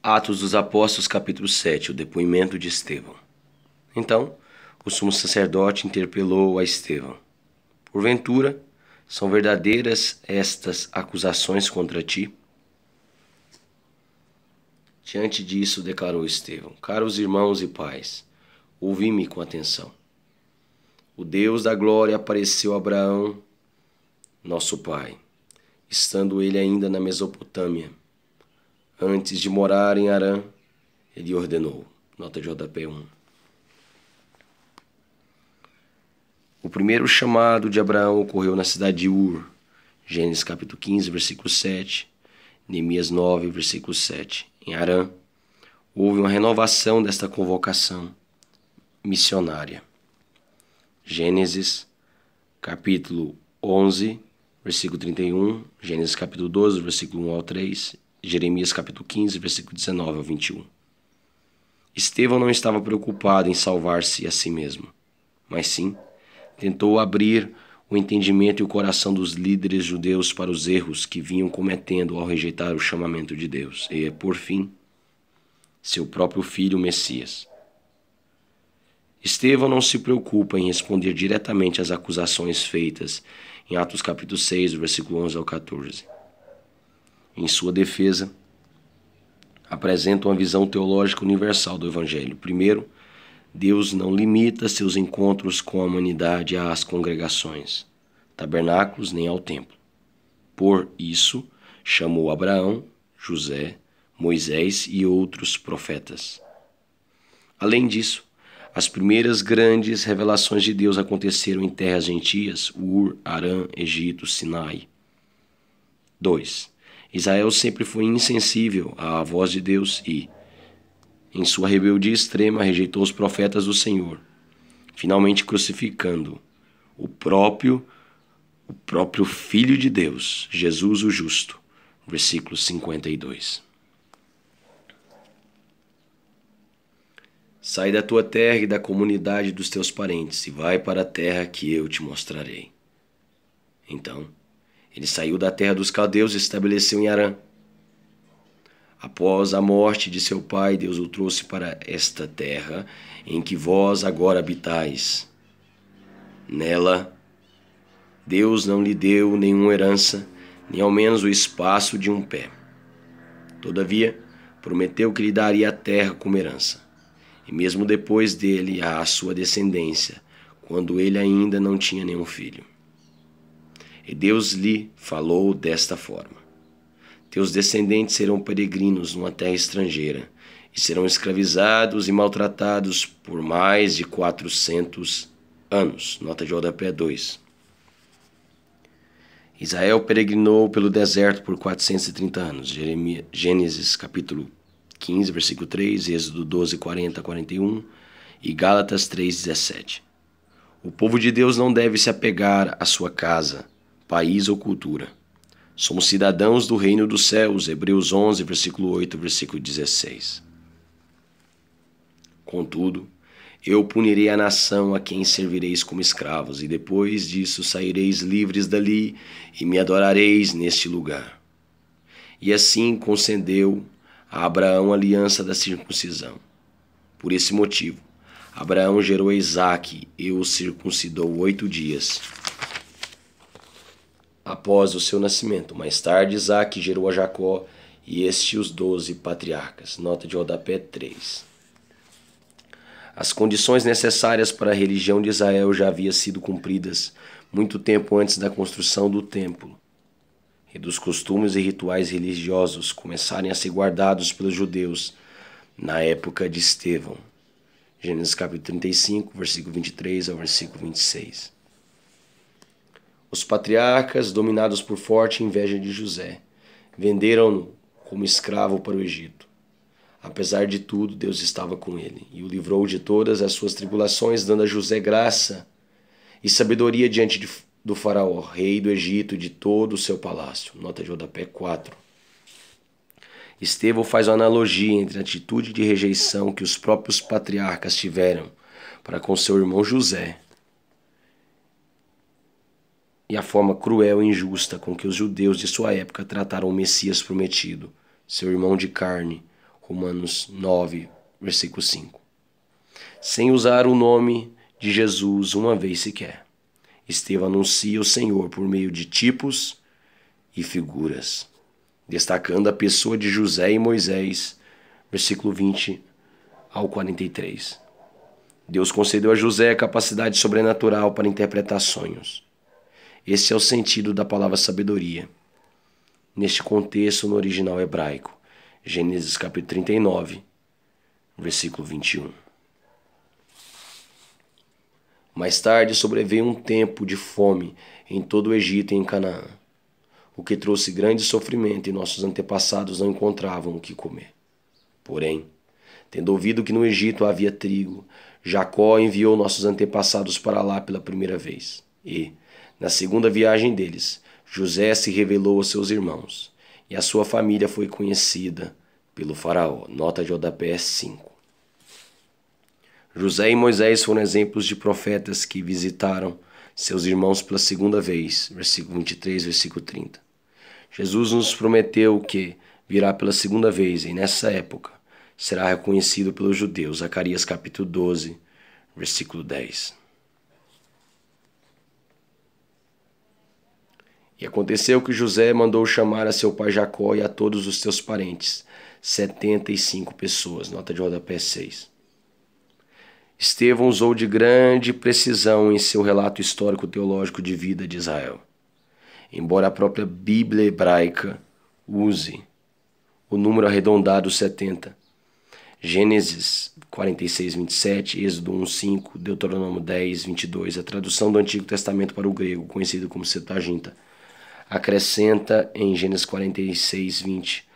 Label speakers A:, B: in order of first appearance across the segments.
A: Atos dos Apóstolos, capítulo 7, o depoimento de Estevão. Então, o sumo sacerdote interpelou a Estevão: porventura, são verdadeiras estas acusações contra ti? Diante disso, declarou Estevão: caros irmãos e pais, ouvi-me com atenção. O Deus da glória apareceu a Abraão, nosso pai, estando ele ainda na Mesopotâmia. Antes de morar em Harã, ele ordenou. Nota de rodapé 1. O primeiro chamado de Abraão ocorreu na cidade de Ur, Gênesis capítulo 15, versículo 7, Neemias 9, versículo 7. Em Harã, houve uma renovação desta convocação missionária. Gênesis capítulo 11, versículo 31, Gênesis capítulo 12, versículo 1 ao 3, Jeremias capítulo 15, versículo 19 ao 21. Estevão não estava preocupado em salvar-se a si mesmo, mas sim tentou abrir o entendimento e o coração dos líderes judeus para os erros que vinham cometendo ao rejeitar o chamamento de Deus e, por fim, seu próprio filho, o Messias. Estevão não se preocupa em responder diretamente às acusações feitas em Atos capítulo 6, versículo 11 ao 14. Em sua defesa, apresenta uma visão teológica universal do Evangelho. Primeiro, Deus não limita seus encontros com a humanidade às congregações, tabernáculos nem ao templo. Por isso, chamou Abraão, José, Moisés e outros profetas. Além disso, as primeiras grandes revelações de Deus aconteceram em terras gentias, Ur, Harã, Egito, Sinai. 2. Israel sempre foi insensível à voz de Deus e, em sua rebeldia extrema, rejeitou os profetas do Senhor, finalmente crucificando o próprio Filho de Deus, Jesus o Justo. Versículo 52. Sai da tua terra e da comunidade dos teus parentes e vai para a terra que eu te mostrarei. Então, ele saiu da terra dos caldeus e se estabeleceu em Harã. Após a morte de seu pai, Deus o trouxe para esta terra em que vós agora habitais. Nela, Deus não lhe deu nenhuma herança, nem ao menos o espaço de um pé. Todavia, prometeu que lhe daria a terra como herança, e mesmo depois dele à sua descendência, quando ele ainda não tinha nenhum filho. E Deus lhe falou desta forma: teus descendentes serão peregrinos numa terra estrangeira, e serão escravizados e maltratados por mais de 400 anos. Nota de rodapé 2. Israel peregrinou pelo deserto por 430 anos. Gênesis capítulo 15, versículo 3, Êxodo 12, 40 a 41 e Gálatas 3, 17. O povo de Deus não deve se apegar à sua casa, país ou cultura. Somos cidadãos do reino dos céus. Hebreus 11, versículo 8, versículo 16. Contudo, eu punirei a nação a quem servireis como escravos, e depois disso saireis livres dali e me adorareis neste lugar. E assim concedeu a Abraão a aliança da circuncisão. Por esse motivo, Abraão gerou a Isaque e o circuncidou 8 dias após o seu nascimento. Mais tarde, Isaque gerou a Jacó e os 12 patriarcas. Nota de rodapé 3. As condições necessárias para a religião de Israel já haviam sido cumpridas muito tempo antes da construção do templo e dos costumes e rituais religiosos começarem a ser guardados pelos judeus na época de Estevão. Gênesis capítulo 35, versículo 23 ao versículo 26. Os patriarcas, dominados por forte inveja de José, venderam-no como escravo para o Egito. Apesar de tudo, Deus estava com ele e o livrou de todas as suas tribulações, dando a José graça e sabedoria diante do faraó, rei do Egito, e de todo o seu palácio. Nota de rodapé 4. Estevão faz uma analogia entre a atitude de rejeição que os próprios patriarcas tiveram para com seu irmão José e a forma cruel e injusta com que os judeus de sua época trataram o Messias prometido, seu irmão de carne, Romanos 9, versículo 5. Sem usar o nome de Jesus uma vez sequer. Estevão anuncia o Senhor por meio de tipos e figuras, destacando a pessoa de José e Moisés, versículo 20 ao 43. Deus concedeu a José a capacidade sobrenatural para interpretar sonhos. Esse é o sentido da palavra sabedoria. Neste contexto, no original hebraico, Gênesis capítulo 39, versículo 21. Mais tarde sobreveio um tempo de fome em todo o Egito e em Canaã, o que trouxe grande sofrimento e nossos antepassados não encontravam o que comer. Porém, tendo ouvido que no Egito havia trigo, Jacó enviou nossos antepassados para lá pela primeira vez. E, na segunda viagem deles, José se revelou aos seus irmãos, e a sua família foi conhecida pelo faraó. Nota de rodapé 5. José e Moisés foram exemplos de profetas que visitaram seus irmãos pela segunda vez. Versículo 23, versículo 30. Jesus nos prometeu que virá pela segunda vez, e nessa época será reconhecido pelos judeus. Zacarias capítulo 12, versículo 10. E aconteceu que José mandou chamar a seu pai Jacó e a todos os seus parentes, 75 pessoas. Nota de rodapé 6. Estevão usou de grande precisão em seu relato histórico-teológico de vida de Israel. Embora a própria Bíblia hebraica use o número arredondado 70, Gênesis 46, 27, Êxodo 1, 5, Deuteronômio 10, 22, a tradução do Antigo Testamento para o grego, conhecido como Septuaginta, acrescenta em Gênesis 46, 20,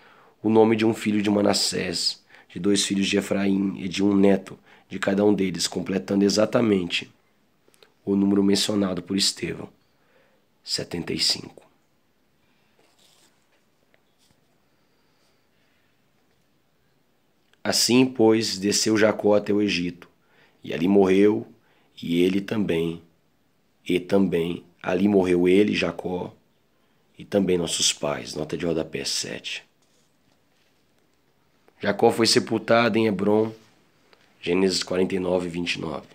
A: o nome de um filho de Manassés, de 2 filhos de Efraim e de um neto de cada um deles, completando exatamente o número mencionado por Estevão, 75. Assim, pois, desceu Jacó até o Egito, e ali morreu, e também ali morreu ele, Jacó, e também nossos pais. Nota de rodapé 7. Jacó foi sepultado em Hebrom, Gênesis 49, 29.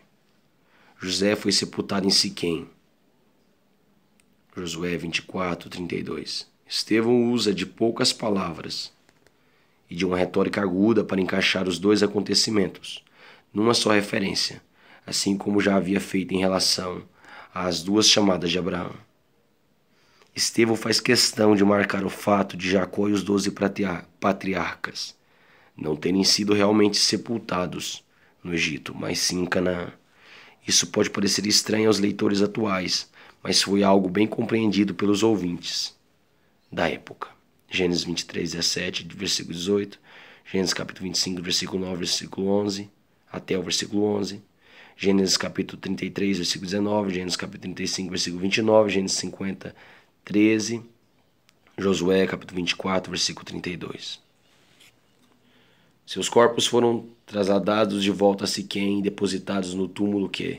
A: José foi sepultado em Siquém, Josué 24, 32. Estevão usa de poucas palavras e de uma retórica aguda para encaixar os dois acontecimentos numa só referência, assim como já havia feito em relação às 2 chamadas de Abraão. Estevão faz questão de marcar o fato de Jacó e os 12 patriarcas não terem sido realmente sepultados no Egito, mas sim em Canaã. Isso pode parecer estranho aos leitores atuais, mas foi algo bem compreendido pelos ouvintes da época. Gênesis 23, 17, versículo 18, Gênesis capítulo 25, versículo 9, versículo 11, até o versículo 11, Gênesis capítulo 33, versículo 19, Gênesis capítulo 35, versículo 29, Gênesis 50, 13, Josué capítulo 24, versículo 32. Seus corpos foram trasladados de volta a Siquém e depositados no túmulo que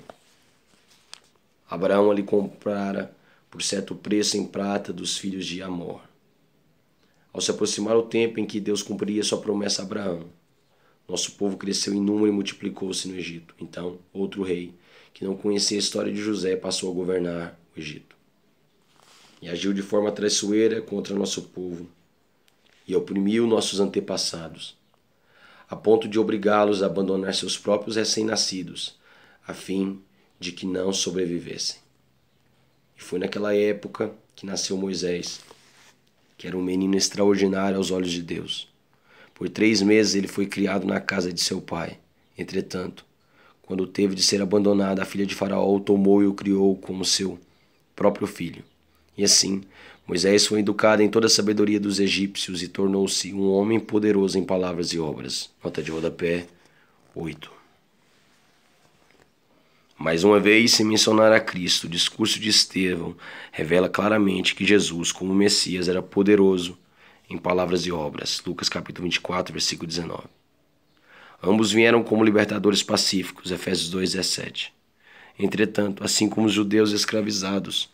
A: Abraão lhe comprara por certo preço em prata dos filhos de Amor. Ao se aproximar o tempo em que Deus cumpriria sua promessa a Abraão, nosso povo cresceu em número e multiplicou-se no Egito. Então, outro rei, que não conhecia a história de José, passou a governar o Egito. E agiu de forma traiçoeira contra nosso povo e oprimiu nossos antepassados, a ponto de obrigá-los a abandonar seus próprios recém-nascidos, a fim de que não sobrevivessem. E foi naquela época que nasceu Moisés, que era um menino extraordinário aos olhos de Deus. Por 3 meses ele foi criado na casa de seu pai. Entretanto, quando teve de ser abandonado, a filha de Faraó o tomou e o criou como seu próprio filho. E assim, Moisés foi educado em toda a sabedoria dos egípcios e tornou-se um homem poderoso em palavras e obras. Nota de rodapé 8. Mais uma vez, se mencionar a Cristo, o discurso de Estevão revela claramente que Jesus, como Messias, era poderoso em palavras e obras. Lucas capítulo 24, versículo 19. Ambos vieram como libertadores pacíficos. Efésios 2, 17. Entretanto, assim como os judeus escravizados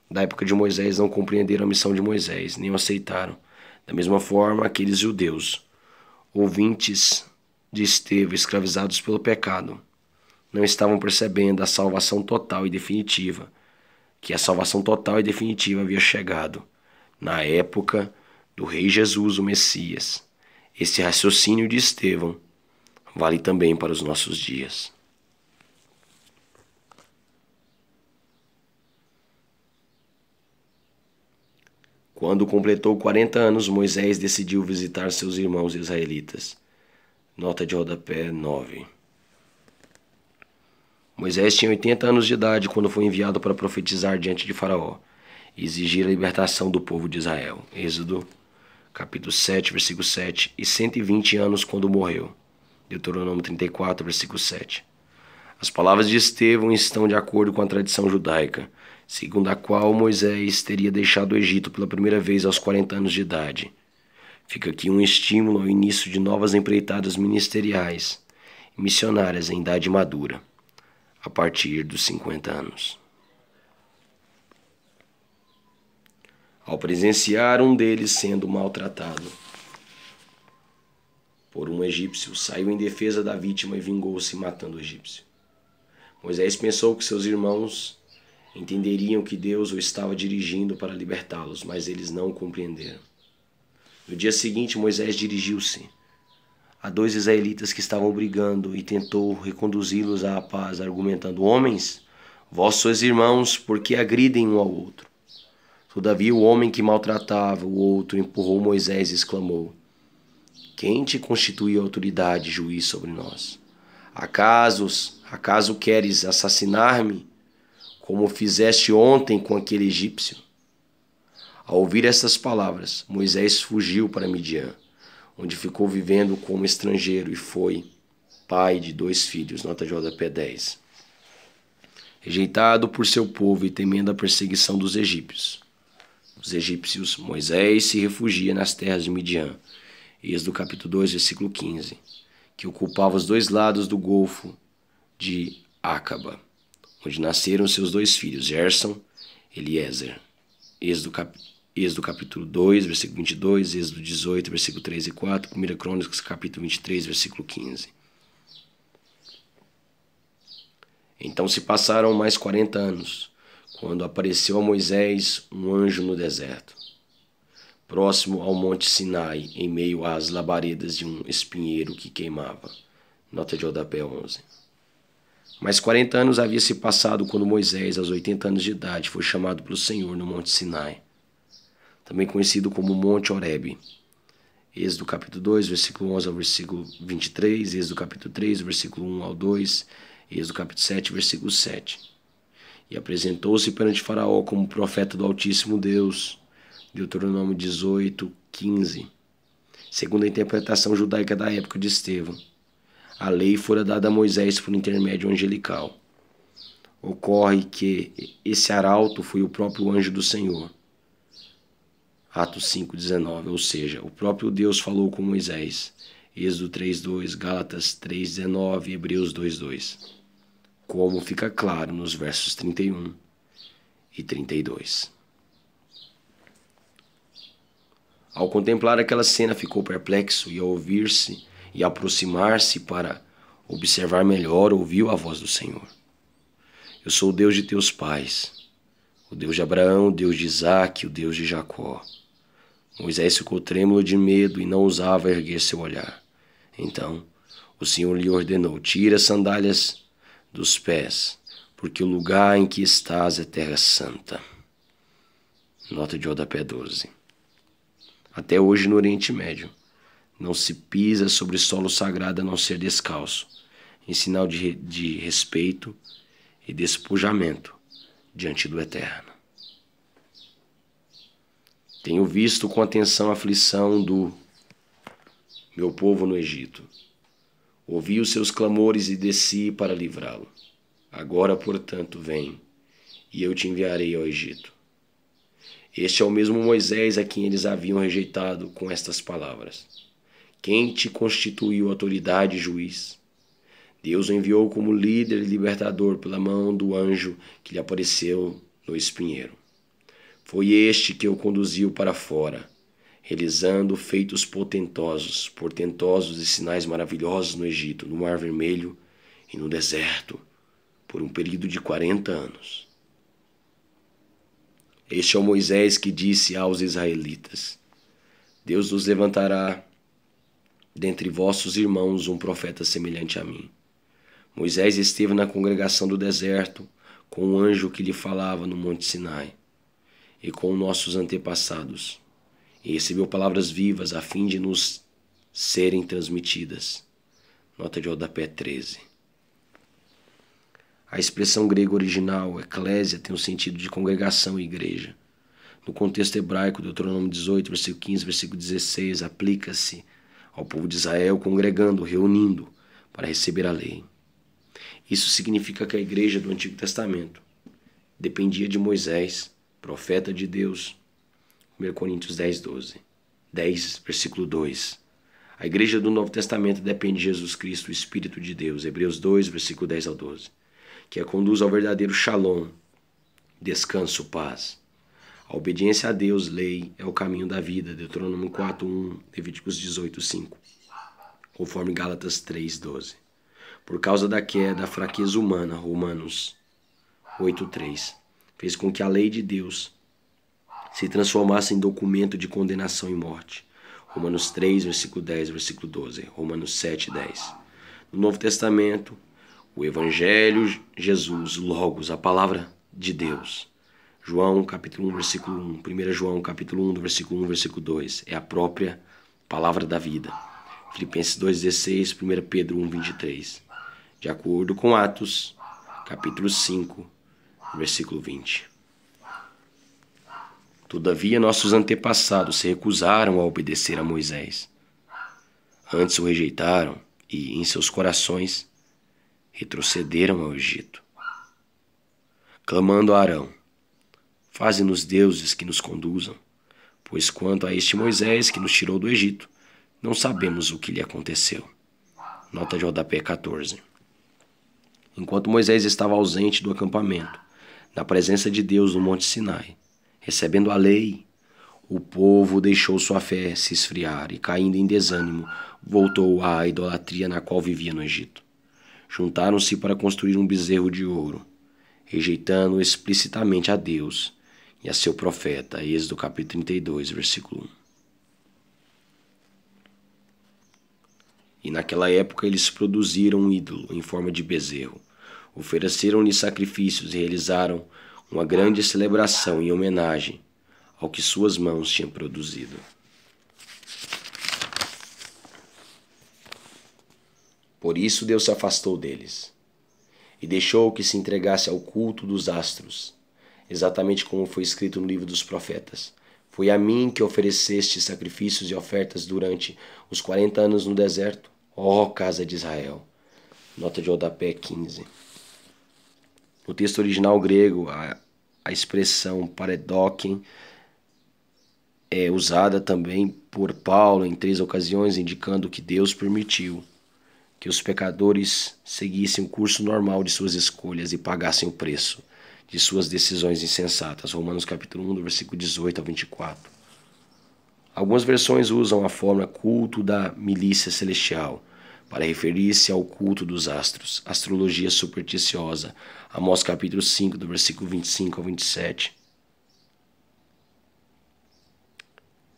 A: da época de Moisés não compreenderam a missão de Moisés, nem o aceitaram, da mesma forma aqueles judeus ouvintes de Estevão, escravizados pelo pecado, não estavam percebendo a salvação total e definitiva, que a salvação total e definitiva havia chegado na época do Rei Jesus, o Messias. Esse raciocínio de Estevão vale também para os nossos dias. Quando completou 40 anos, Moisés decidiu visitar seus irmãos israelitas. Nota de rodapé 9. Moisés tinha 80 anos de idade quando foi enviado para profetizar diante de Faraó e exigir a libertação do povo de Israel. Êxodo, capítulo 7, versículo 7, e 120 anos quando morreu. Deuteronômio 34, versículo 7. As palavras de Estevão estão de acordo com a tradição judaica, segundo a qual Moisés teria deixado o Egito pela primeira vez aos 40 anos de idade. Fica aqui um estímulo ao início de novas empreitadas ministeriais e missionárias em idade madura, a partir dos 50 anos. Ao presenciar um deles sendo maltratado por um egípcio, saiu em defesa da vítima e vingou-se matando o egípcio. Moisés pensou que seus irmãos entenderiam que Deus o estava dirigindo para libertá-los, mas eles não o compreenderam. No dia seguinte, Moisés dirigiu-se a 2 israelitas que estavam brigando e tentou reconduzi-los à paz, argumentando: Homens, vós sois irmãos, por que agridem um ao outro? Todavia o homem que maltratava o outro empurrou Moisés e exclamou: Quem te constituiu autoridade e juiz sobre nós? Acaso queres assassinar-me, como fizeste ontem com aquele egípcio? Ao ouvir estas palavras, Moisés fugiu para Midian, onde ficou vivendo como estrangeiro e foi pai de 2 filhos. Nota de rodapé 10. Rejeitado por seu povo e temendo a perseguição dos egípcios, Moisés se refugia nas terras de Midian. Êxodo capítulo 2, versículo 15, que ocupava os 2 lados do golfo de Acaba, onde nasceram seus 2 filhos, Gerson e Eliezer. Êxodo capítulo 2, versículo 22, Êxodo 18, versículo 3 e 4, 1 Crônicas capítulo 23, versículo 15. Então se passaram mais 40 anos, quando apareceu a Moisés um anjo no deserto, próximo ao monte Sinai, em meio às labaredas de um espinheiro que queimava. Nota de rodapé 11. Mais 40 anos havia se passado quando Moisés, aos 80 anos de idade, foi chamado pelo Senhor no monte Sinai, também conhecido como Monte Horebe. Êxodo capítulo 2, versículo 11 ao versículo 23, Êxodo capítulo 3, versículo 1 ao 2, Êxodo capítulo 7, versículo 7. E apresentou-se perante Faraó como profeta do Altíssimo Deus. Deuteronômio 18, 15. Segundo a interpretação judaica da época de Estevão, a lei fora dada a Moisés por intermédio angelical. Ocorre que esse arauto foi o próprio anjo do Senhor. Atos 5:19, ou seja, o próprio Deus falou com Moisés. Êxodo 3:2, Gálatas 3:19, Hebreus 2:2. Como fica claro nos versos 31 e 32. Ao contemplar aquela cena, ficou perplexo e ao ouvir-se e aproximar-se para observar melhor, ouviu a voz do Senhor. Eu sou o Deus de teus pais, o Deus de Abraão, o Deus de Isaque, o Deus de Jacó. Moisés ficou trêmulo de medo e não ousava erguer seu olhar. Então o Senhor lhe ordenou: tira as sandálias dos pés, porque o lugar em que estás é terra santa. Nota de rodapé 12. Até hoje no Oriente Médio, não se pisa sobre solo sagrado a não ser descalço, em sinal de respeito e despojamento diante do Eterno. Tenho visto com atenção a aflição do meu povo no Egito. Ouvi os seus clamores e desci para livrá-lo. Agora, portanto, vem, e eu te enviarei ao Egito. Este é o mesmo Moisés a quem eles haviam rejeitado com estas palavras. Quem te constituiu autoridade e juiz? Deus o enviou como líder e libertador pela mão do anjo que lhe apareceu no espinheiro. Foi este que o conduziu para fora, realizando feitos portentosos e sinais maravilhosos no Egito, no Mar Vermelho e no deserto, por um período de 40 anos. Este é o Moisés que disse aos israelitas: Deus nos levantará dentre vossos irmãos um profeta semelhante a mim. Moisés esteve na congregação do deserto com o anjo que lhe falava no Monte Sinai e com nossos antepassados, e recebeu palavras vivas a fim de nos serem transmitidas. Nota de rodapé 13. A expressão grega original, eclésia, tem o sentido de congregação e igreja. No contexto hebraico, Deuteronômio 18, versículo 15, versículo 16, aplica-se ao povo de Israel congregando, reunindo, para receber a lei. Isso significa que a igreja do Antigo Testamento dependia de Moisés, profeta de Deus. 1 Coríntios 10, 12. 10, versículo 2. A igreja do Novo Testamento depende de Jesus Cristo, o Espírito de Deus. Hebreus 2, versículo 10 ao 12. Que a conduz ao verdadeiro shalom, descanso, paz. A obediência a Deus, lei, é o caminho da vida. Deuteronômio 4, 1, Levíticos 18, 5. Conforme Gálatas 3, 12. Por causa da queda, a fraqueza humana, Romanos 8, 3, fez com que a lei de Deus se transformasse em documento de condenação e morte. Romanos 3, versículo 10, versículo 12. Romanos 7, 10. No Novo Testamento, o Evangelho, Jesus, Logos, a palavra de Deus. João, capítulo 1, versículo 1. 1 João, capítulo 1, do versículo 1, versículo 2. É a própria palavra da vida. Filipenses 2,16, 1 Pedro 1, 23. De acordo com Atos, capítulo 5, versículo 20. Todavia, nossos antepassados se recusaram a obedecer a Moisés. Antes o rejeitaram e, em seus corações, retrocederam ao Egito, clamando a Arão: faze-nos deuses que nos conduzam, pois quanto a este Moisés que nos tirou do Egito, não sabemos o que lhe aconteceu. Nota de rodapé 14. Enquanto Moisés estava ausente do acampamento, na presença de Deus no Monte Sinai, recebendo a lei, o povo deixou sua fé se esfriar e, caindo em desânimo, voltou à idolatria na qual vivia no Egito. Juntaram-se para construir um bezerro de ouro, rejeitando explicitamente a Deus e a seu profeta. Êxodo capítulo 32, versículo 1. E naquela época eles produziram um ídolo em forma de bezerro, ofereceram-lhe sacrifícios e realizaram uma grande celebração em homenagem ao que suas mãos tinham produzido. Por isso Deus se afastou deles e deixou que se entregasse ao culto dos astros, exatamente como foi escrito no livro dos profetas. Foi a mim que ofereceste sacrifícios e ofertas durante os 40 anos no deserto, ó casa de Israel. Nota de rodapé 15. No texto original grego, a expressão paredoken é usada também por Paulo em 3 ocasiões, indicando que Deus permitiu que os pecadores seguissem o curso normal de suas escolhas e pagassem o preço de suas decisões insensatas. Romanos capítulo 1, do versículo 18 ao 24. Algumas versões usam a forma culto da milícia celestial para referir-se ao culto dos astros, astrologia supersticiosa. Amós capítulo 5, do versículo 25 ao 27.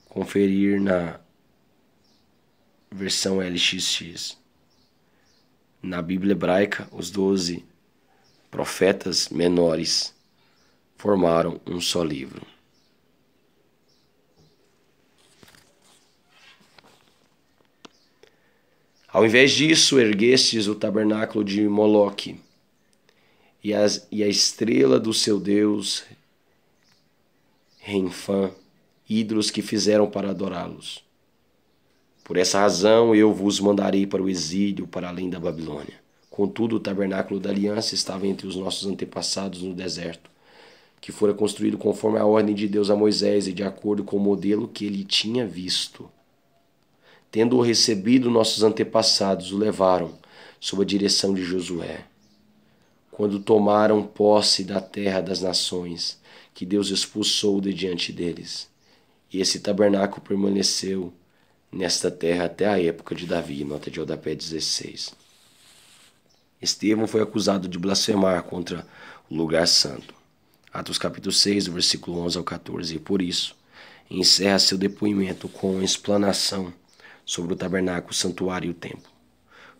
A: Conferir na versão LXX. Na Bíblia hebraica, os 12 profetas menores formaram um só livro. Ao invés disso, erguestes o tabernáculo de Moloque e a estrela do seu deus Renfã, ídolos que fizeram para adorá-los. Por essa razão eu vos mandarei para o exílio, para além da Babilônia. Contudo, o tabernáculo da aliança estava entre os nossos antepassados no deserto, que fora construído conforme a ordem de Deus a Moisés e de acordo com o modelo que ele tinha visto. Tendo-o recebido, nossos antepassados o levaram sob a direção de Josué, quando tomaram posse da terra das nações, que Deus expulsou de diante deles. E esse tabernáculo permaneceu nesta terra até a época de Davi, nota de rodapé 16. Estevão foi acusado de blasfemar contra o lugar santo. Atos capítulo 6, versículo 11 ao 14. E por isso, encerra seu depoimento com uma explanação sobre o tabernáculo, o santuário e o templo.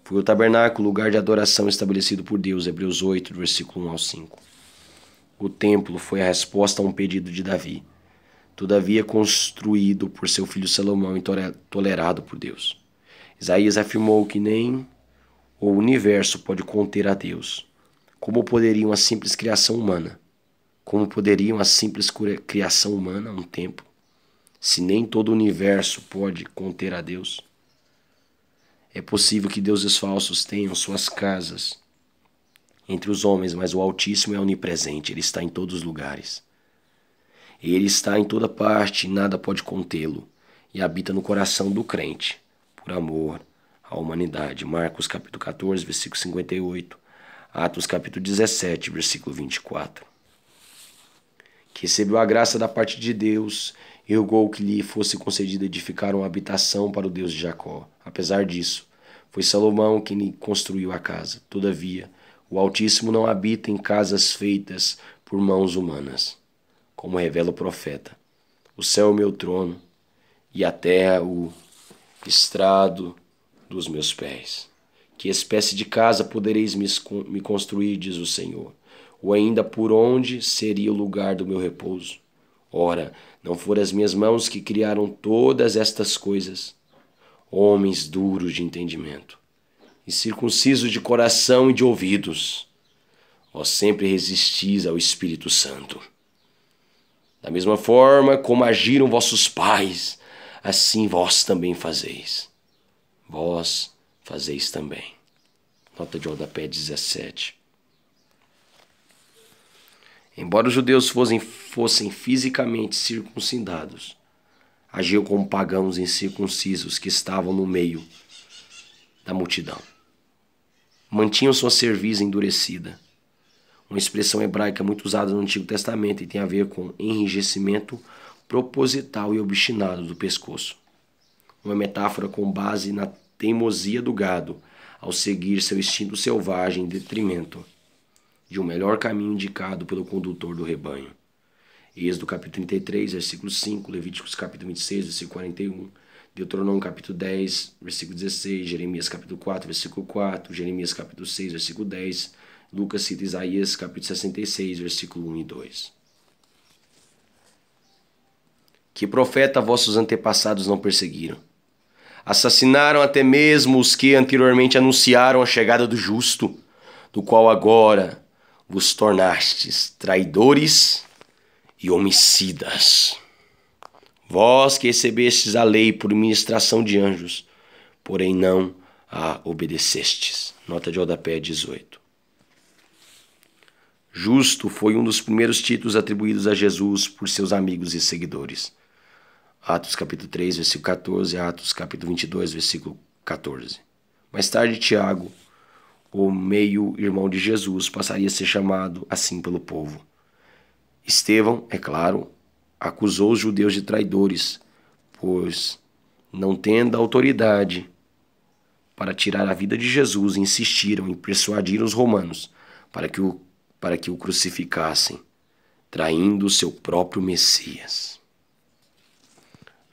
A: Foi o tabernáculo, lugar de adoração estabelecido por Deus, Hebreus 8, versículo 1 ao 5. O templo foi a resposta a um pedido de Davi, todavia construído por seu filho Salomão e tolerado por Deus. Isaías afirmou que nem o universo pode conter a Deus. Como poderia uma simples criação humana? Como poderia uma simples criação humana, um templo, se nem todo o universo pode conter a Deus? É possível que deuses falsos tenham suas casas entre os homens, mas o Altíssimo é onipresente, Ele está em todos os lugares. Ele está em toda parte e nada pode contê-lo, e habita no coração do crente, por amor à humanidade. Marcos capítulo 14, versículo 58, Atos capítulo 17, versículo 24. Que recebeu a graça da parte de Deus e rogou que lhe fosse concedida edificar uma habitação para o Deus de Jacó. Apesar disso, foi Salomão quem lhe construiu a casa. Todavia, o Altíssimo não habita em casas feitas por mãos humanas, como revela o profeta. O céu é o meu trono e a terra o estrado dos meus pés. Que espécie de casa podereis me construir, diz o Senhor? Ou ainda por onde seria o lugar do meu repouso? Ora, não foram as minhas mãos que criaram todas estas coisas? Homens duros de entendimento, incircuncisos de coração e de ouvidos, vós sempre resistis ao Espírito Santo. Da mesma forma como agiram vossos pais, assim vós também fazeis. Vós fazeis também. Nota de rodapé 17. Embora os judeus fossem fisicamente circuncidados, agiam como pagãos incircuncisos que estavam no meio da multidão. Mantinham sua cerviz endurecida, uma expressão hebraica muito usada no Antigo Testamento e tem a ver com enrijecimento proposital e obstinado do pescoço. Uma metáfora com base na teimosia do gado ao seguir seu instinto selvagem em detrimento de um melhor caminho indicado pelo condutor do rebanho. Êxodo capítulo 33, versículo 5, Levíticos capítulo 26, versículo 41, Deuteronômio capítulo 10, versículo 16, Jeremias capítulo 4, versículo 4, Jeremias capítulo 6, versículo 10, Lucas cita Isaías capítulo 66, versículo 1 e 2. Que profeta vossos antepassados não perseguiram? Assassinaram até mesmo os que anteriormente anunciaram a chegada do justo, do qual agora vos tornastes traidores e homicidas. Vós que recebestes a lei por ministração de anjos, porém não a obedecestes. Nota de rodapé 18. Justo foi um dos primeiros títulos atribuídos a Jesus por seus amigos e seguidores. Atos capítulo 3, versículo 14, Atos capítulo 22, versículo 14. Mais tarde, Tiago, o meio-irmão de Jesus, passaria a ser chamado assim pelo povo. Estevão, é claro, acusou os judeus de traidores, pois, não tendo autoridade para tirar a vida de Jesus, insistiram em persuadir os romanos para que o crucificassem, traindo o seu próprio Messias.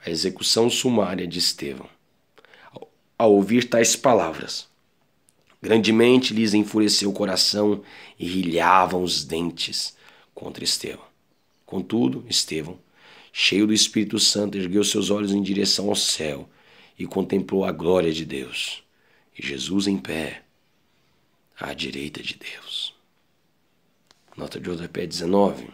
A: A execução sumária de Estevão. Ao ouvir tais palavras, grandemente lhes enfureceu o coração e rilhavam os dentes contra Estevão. Contudo, Estevão, cheio do Espírito Santo, ergueu seus olhos em direção ao céu e contemplou a glória de Deus, e Jesus em pé, à direita de Deus. Nota de rodapé 19.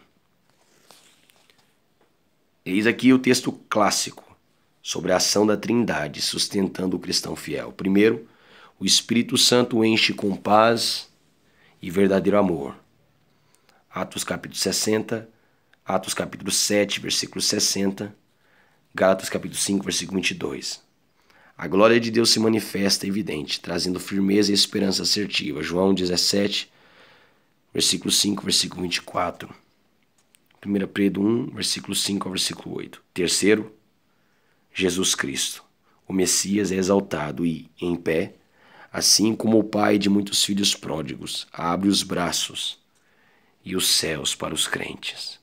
A: Eis aqui o texto clássico sobre a ação da Trindade sustentando o cristão fiel. Primeiro, o Espírito Santo o enche com paz e verdadeiro amor. Atos capítulo 60, Atos capítulo 7, versículo 60, Gálatas capítulo 5, versículo 22. A glória de Deus se manifesta evidente, trazendo firmeza e esperança assertiva. João 17, versículo 5, versículo 24. 1 Pedro 1, versículo 5 ao versículo 8. Terceiro, Jesus Cristo. O Messias é exaltado e, em pé, assim como o Pai de muitos filhos pródigos, abre os braços e os céus para os crentes.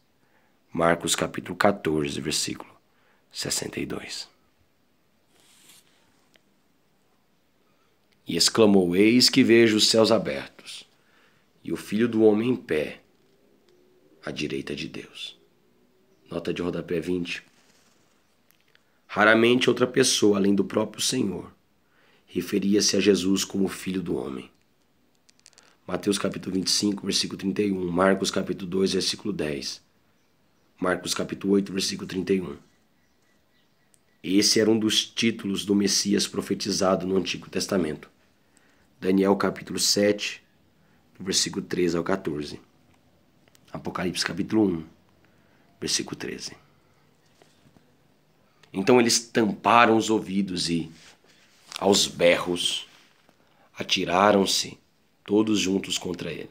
A: Marcos capítulo 14, versículo 62. E exclamou: Eis que vejo os céus abertos, e o Filho do Homem em pé, à direita de Deus. Nota de rodapé 20. Raramente outra pessoa, além do próprio Senhor, referia-se a Jesus como Filho do Homem. Mateus capítulo 25, versículo 31. Marcos capítulo 2, versículo 10. Marcos capítulo 8, versículo 31. Esse era um dos títulos do Messias profetizado no Antigo Testamento. Daniel capítulo 7, versículo 13 ao 14. Apocalipse capítulo 1, versículo 13. Então eles tamparam os ouvidos e, aos berros, atiraram-se todos juntos contra ele,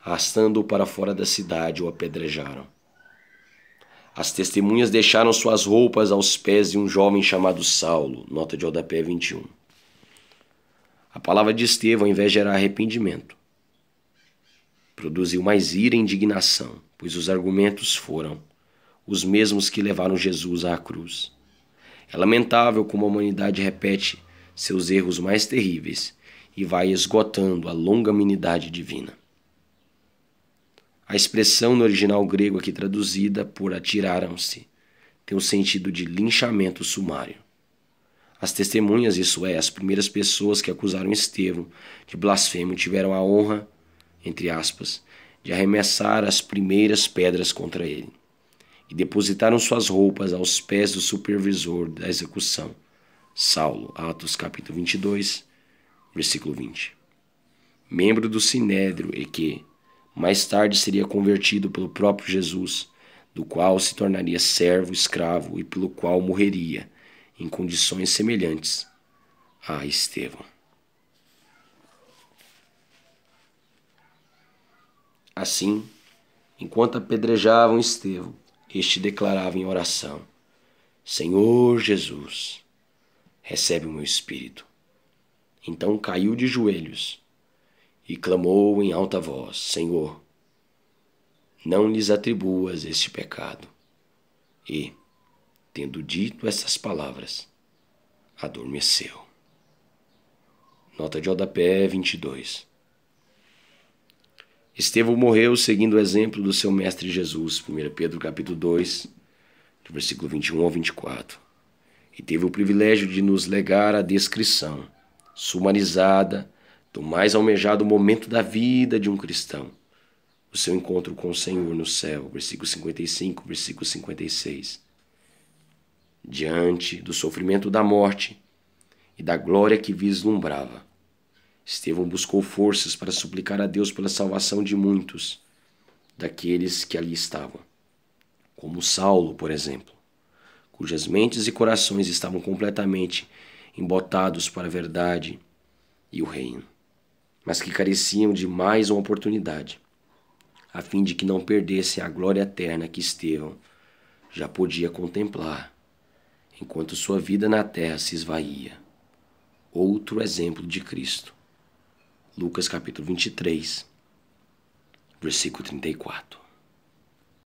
A: arrastando-o para fora da cidade, o apedrejaram. As testemunhas deixaram suas roupas aos pés de um jovem chamado Saulo, nota de rodapé 21. A palavra de Estevão, ao invés de gerar arrependimento, produziu mais ira e indignação, pois os argumentos foram os mesmos que levaram Jesus à cruz. É lamentável como a humanidade repete seus erros mais terríveis e vai esgotando a longanimidade divina. A expressão no original grego aqui traduzida por atiraram-se tem o sentido de linchamento sumário. As testemunhas, isso é, as primeiras pessoas que acusaram Estevão de blasfêmio, tiveram a honra, entre aspas, de arremessar as primeiras pedras contra ele e depositaram suas roupas aos pés do supervisor da execução, Saulo, Atos capítulo 22, versículo 20. Membro do Sinédrio e que, mais tarde, seria convertido pelo próprio Jesus, do qual se tornaria servo, escravo e pelo qual morreria em condições semelhantes a Estevão. Assim, enquanto apedrejavam Estevão, este declarava em oração: Senhor Jesus, recebe o meu espírito. Então caiu de joelhos e clamou em alta voz: Senhor, não lhes atribuas este pecado. E, tendo dito essas palavras, adormeceu. Nota de rodapé 22. Estevão morreu seguindo o exemplo do seu mestre Jesus, 1 Pedro capítulo 2, do versículo 21 ao 24, e teve o privilégio de nos legar a descrição, sumarizada, do mais almejado momento da vida de um cristão, o seu encontro com o Senhor no céu, versículo 55, versículo 56. Diante do sofrimento da morte e da glória que vislumbrava, Estevão buscou forças para suplicar a Deus pela salvação de muitos daqueles que ali estavam, como Saulo, por exemplo, cujas mentes e corações estavam completamente embotados para a verdade e o reino, mas que careciam de mais uma oportunidade, a fim de que não perdessem a glória eterna que Estevão já podia contemplar, enquanto sua vida na terra se esvaía. Outro exemplo de Cristo. Lucas capítulo 23, versículo 34.